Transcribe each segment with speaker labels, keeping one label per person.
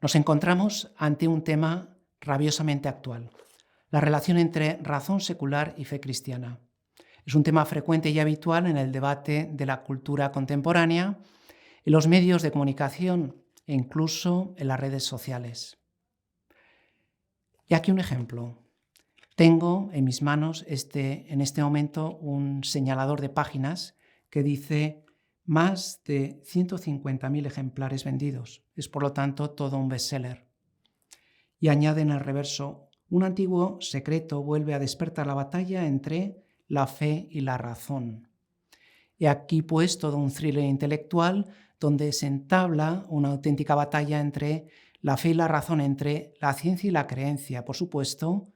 Speaker 1: Nos encontramos ante un tema rabiosamente actual, la relación entre razón secular y fe cristiana. Es un tema frecuente y habitual en el debate de la cultura contemporánea, en los medios de comunicación e incluso en las redes sociales. Y aquí un ejemplo. Tengo en mis manos en este momento un señalador de páginas que dice más de 150.000 ejemplares vendidos. Es por lo tanto todo un bestseller. Y añade en el reverso, un antiguo secreto vuelve a despertar la batalla entre la fe y la razón. He aquí pues todo un thriller intelectual donde se entabla una auténtica batalla entre la fe y la razón, entre la ciencia y la creencia, por supuesto,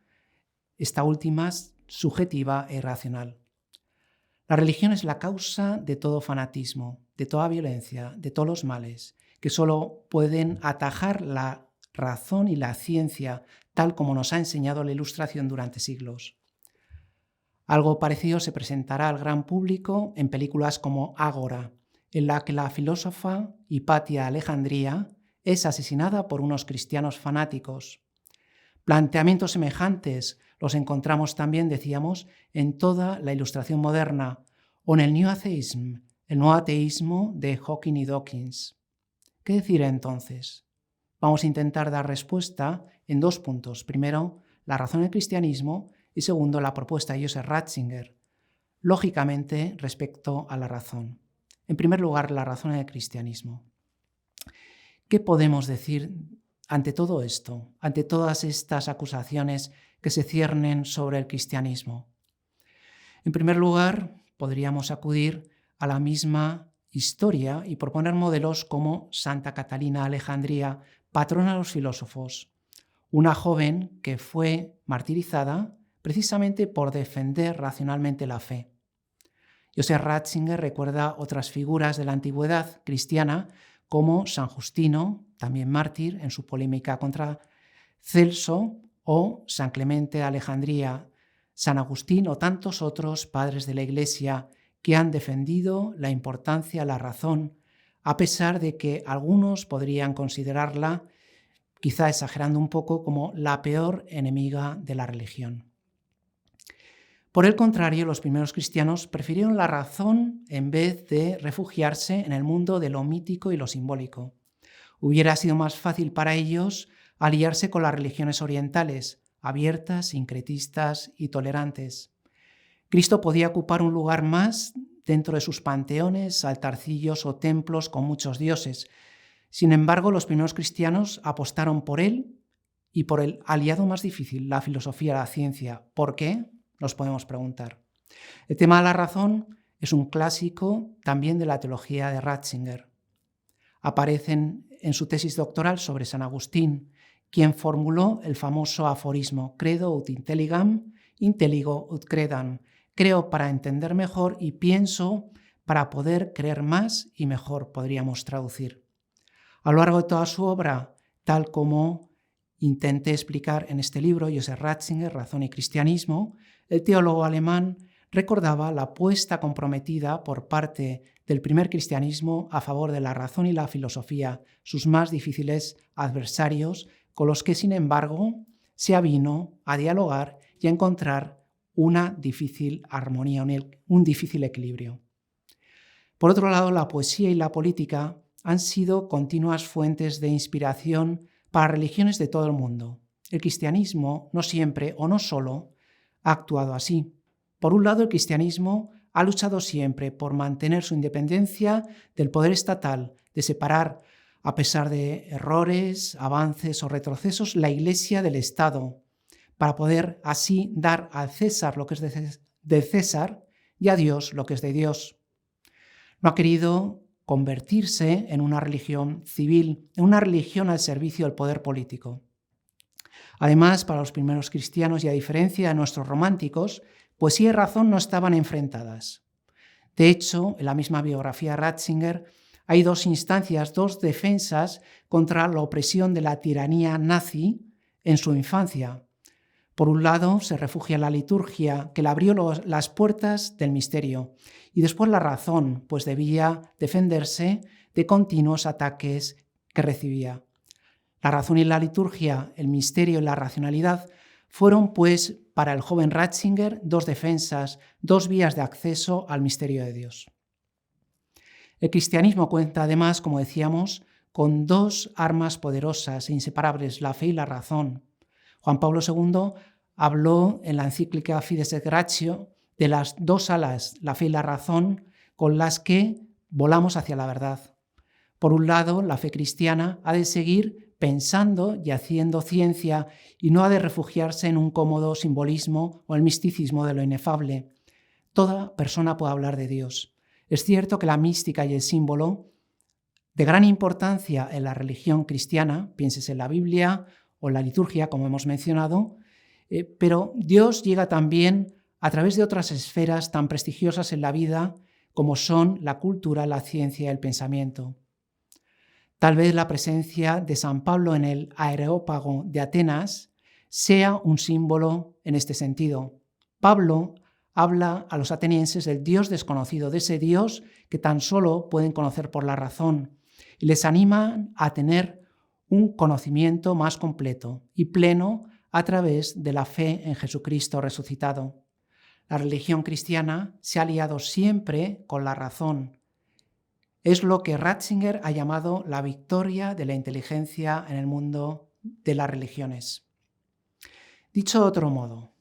Speaker 1: esta última subjetiva e irracional. La religión es la causa de todo fanatismo, de toda violencia, de todos los males, que solo pueden atajar la razón y la ciencia, tal como nos ha enseñado la Ilustración durante siglos. Algo parecido se presentará al gran público en películas como Ágora, en la que la filósofa Hipatia Alejandría es asesinada por unos cristianos fanáticos. Planteamientos semejantes los encontramos también, decíamos, en toda la Ilustración moderna o en el New Atheism, el nuevo ateísmo de Hawking y Dawkins. ¿Qué decir entonces? Vamos a intentar dar respuesta en dos puntos. Primero, la razón del cristianismo y segundo, la propuesta de Joseph Ratzinger, lógicamente respecto a la razón. En primer lugar, la razón del cristianismo. ¿Qué podemos decir ante todo esto, ante todas estas acusaciones que se ciernen sobre el cristianismo? En primer lugar, podríamos acudir a la misma historia y proponer modelos como Santa Catalina Alejandría, patrona de los filósofos, una joven que fue martirizada precisamente por defender racionalmente la fe. Joseph Ratzinger recuerda otras figuras de la antigüedad cristiana como San Justino, también mártir, en su polémica contra Celso, o San Clemente de Alejandría, San Agustín o tantos otros padres de la Iglesia que han defendido la importancia de la razón, a pesar de que algunos podrían considerarla, quizá exagerando un poco, como la peor enemiga de la religión. Por el contrario, los primeros cristianos prefirieron la razón en vez de refugiarse en el mundo de lo mítico y lo simbólico. Hubiera sido más fácil para ellos aliarse con las religiones orientales, abiertas, sincretistas y tolerantes. Cristo podía ocupar un lugar más dentro de sus panteones, altarcillos o templos con muchos dioses. Sin embargo, los primeros cristianos apostaron por él y por el aliado más difícil, la filosofía, la ciencia. ¿Por qué? Nos podemos preguntar. El tema de la razón es un clásico también de la teología de Ratzinger. Aparecen en su tesis doctoral sobre San Agustín, quien formuló el famoso aforismo credo ut intelligam, intelligo ut credam. Creo para entender mejor y pienso para poder creer más y mejor, podríamos traducir. A lo largo de toda su obra, tal como intenté explicar en este libro, Joseph Ratzinger, Razón y Cristianismo, el teólogo alemán recordaba la apuesta comprometida por parte del primer cristianismo a favor de la razón y la filosofía, sus más difíciles adversarios, con los que, sin embargo, se avino a dialogar y a encontrar una difícil armonía, un difícil equilibrio. Por otro lado, la poesía y la política han sido continuas fuentes de inspiración para religiones de todo el mundo. El cristianismo no siempre o no solo ha actuado así. Por un lado, el cristianismo ha luchado siempre por mantener su independencia del poder estatal, de separar, a pesar de errores, avances o retrocesos, la Iglesia del Estado, para poder así dar al César lo que es de César y a Dios lo que es de Dios. No ha querido convertirse en una religión civil, en una religión al servicio del poder político. Además, para los primeros cristianos, y a diferencia de nuestros románticos, poesía y razón no estaban enfrentadas. De hecho, en la misma biografía de Ratzinger hay dos instancias, dos defensas contra la opresión de la tiranía nazi en su infancia. Por un lado, se refugia en la liturgia, que le abrió las puertas del misterio, y después la razón, pues debía defenderse de continuos ataques que recibía. La razón y la liturgia, el misterio y la racionalidad fueron, pues, para el joven Ratzinger, dos defensas, dos vías de acceso al misterio de Dios. El cristianismo cuenta además, como decíamos, con dos armas poderosas e inseparables, la fe y la razón. Juan Pablo II habló en la encíclica Fides et Gratio de las dos alas, la fe y la razón, con las que volamos hacia la verdad. Por un lado, la fe cristiana ha de seguir pensando y haciendo ciencia y no ha de refugiarse en un cómodo simbolismo o el misticismo de lo inefable. Toda persona puede hablar de Dios. Es cierto que la mística y el símbolo, de gran importancia en la religión cristiana, pienses en la Biblia o la liturgia, como hemos mencionado, pero Dios llega también a través de otras esferas tan prestigiosas en la vida como son la cultura, la ciencia y el pensamiento. Tal vez la presencia de San Pablo en el Areópago de Atenas sea un símbolo en este sentido. Pablo habla a los atenienses del Dios desconocido, de ese Dios que tan solo pueden conocer por la razón, y les anima a tener un conocimiento más completo y pleno a través de la fe en Jesucristo resucitado. La religión cristiana se ha aliado siempre con la razón. Es lo que Ratzinger ha llamado la victoria de la inteligencia en el mundo de las religiones. Dicho de otro modo,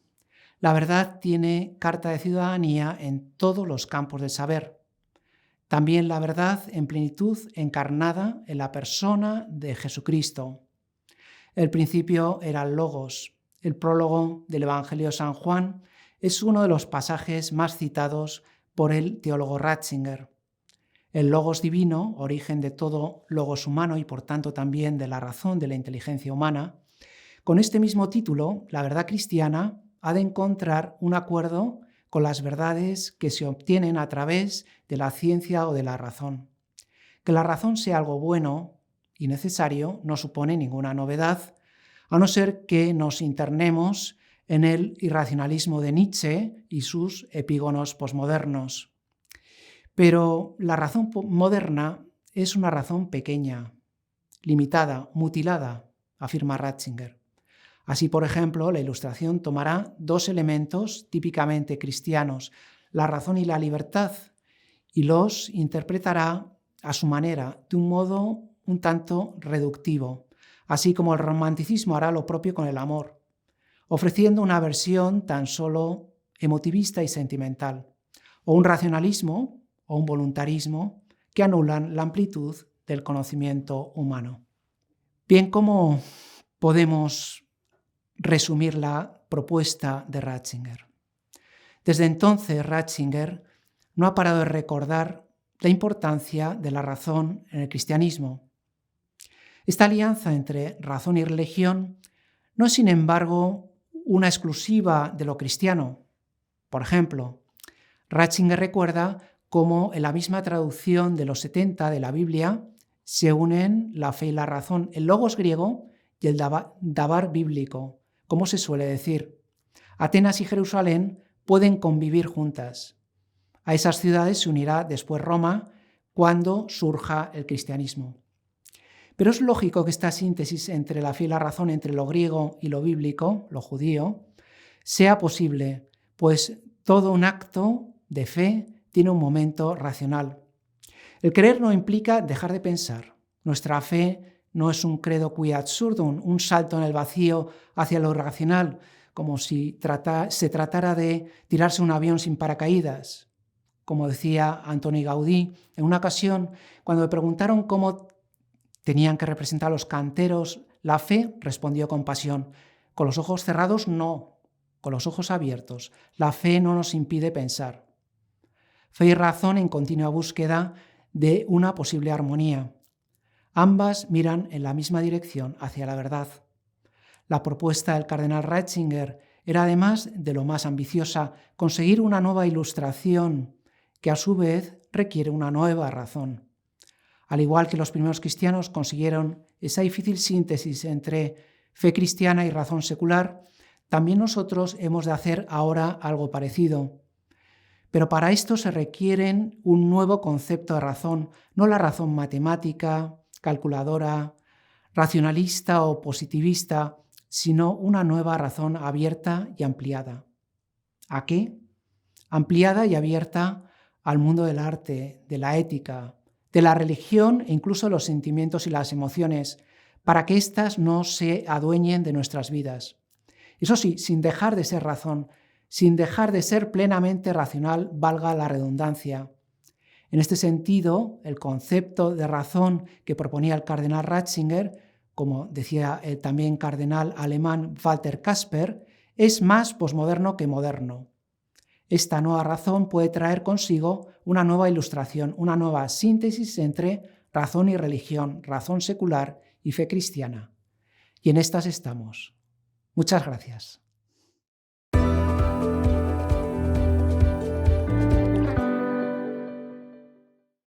Speaker 1: la verdad tiene carta de ciudadanía en todos los campos del saber. También la verdad en plenitud encarnada en la persona de Jesucristo. El principio era el Logos. El prólogo del Evangelio de San Juan es uno de los pasajes más citados por el teólogo Ratzinger. El Logos divino, origen de todo Logos humano y por tanto también de la razón de la inteligencia humana, con este mismo título, la verdad cristiana ha de encontrar un acuerdo con las verdades que se obtienen a través de la ciencia o de la razón. Que la razón sea algo bueno y necesario no supone ninguna novedad, a no ser que nos internemos en el irracionalismo de Nietzsche y sus epígonos posmodernos. Pero la razón moderna es una razón pequeña, limitada, mutilada, afirma Ratzinger. Así, por ejemplo, la Ilustración tomará dos elementos típicamente cristianos, la razón y la libertad, y los interpretará a su manera, de un modo un tanto reductivo, así como el romanticismo hará lo propio con el amor, ofreciendo una versión tan solo emotivista y sentimental, o un racionalismo o un voluntarismo que anulan la amplitud del conocimiento humano. Bien, ¿cómo podemos resumir la propuesta de Ratzinger? Desde entonces, Ratzinger no ha parado de recordar la importancia de la razón en el cristianismo. Esta alianza entre razón y religión no es, sin embargo, una exclusiva de lo cristiano. Por ejemplo, Ratzinger recuerda cómo en la misma traducción de los 70 de la Biblia se unen la fe y la razón, el logos griego y el dabar bíblico, como se suele decir. Atenas y Jerusalén pueden convivir juntas. A esas ciudades se unirá después Roma cuando surja el cristianismo. Pero es lógico que esta síntesis entre la fe y la razón, entre lo griego y lo bíblico, lo judío, sea posible, pues todo un acto de fe tiene un momento racional. El creer no implica dejar de pensar. Nuestra fe no es un credo qui absurdum, un salto en el vacío hacia lo irracional, como si se tratara de tirarse un avión sin paracaídas. Como decía Antoni Gaudí, en una ocasión, cuando le preguntaron cómo tenían que representar a los canteros, la fe respondió con pasión: con los ojos cerrados no, con los ojos abiertos. La fe no nos impide pensar. Fe y razón en continua búsqueda de una posible armonía. Ambas miran en la misma dirección, hacia la verdad. La propuesta del cardenal Ratzinger era, además de lo más ambiciosa, conseguir una nueva ilustración que a su vez requiere una nueva razón. Al igual que los primeros cristianos consiguieron esa difícil síntesis entre fe cristiana y razón secular, también nosotros hemos de hacer ahora algo parecido. Pero para esto se requiere un nuevo concepto de razón, no la razón matemática, calculadora, racionalista o positivista, sino una nueva razón abierta y ampliada. ¿A qué? Ampliada y abierta al mundo del arte, de la ética, de la religión e incluso los sentimientos y las emociones, para que éstas no se adueñen de nuestras vidas. Eso sí, sin dejar de ser razón, sin dejar de ser plenamente racional, valga la redundancia. En este sentido, el concepto de razón que proponía el cardenal Ratzinger, como decía el también cardenal alemán Walter Kasper, es más posmoderno que moderno. Esta nueva razón puede traer consigo una nueva ilustración, una nueva síntesis entre razón y religión, razón secular y fe cristiana. Y en estas estamos. Muchas gracias.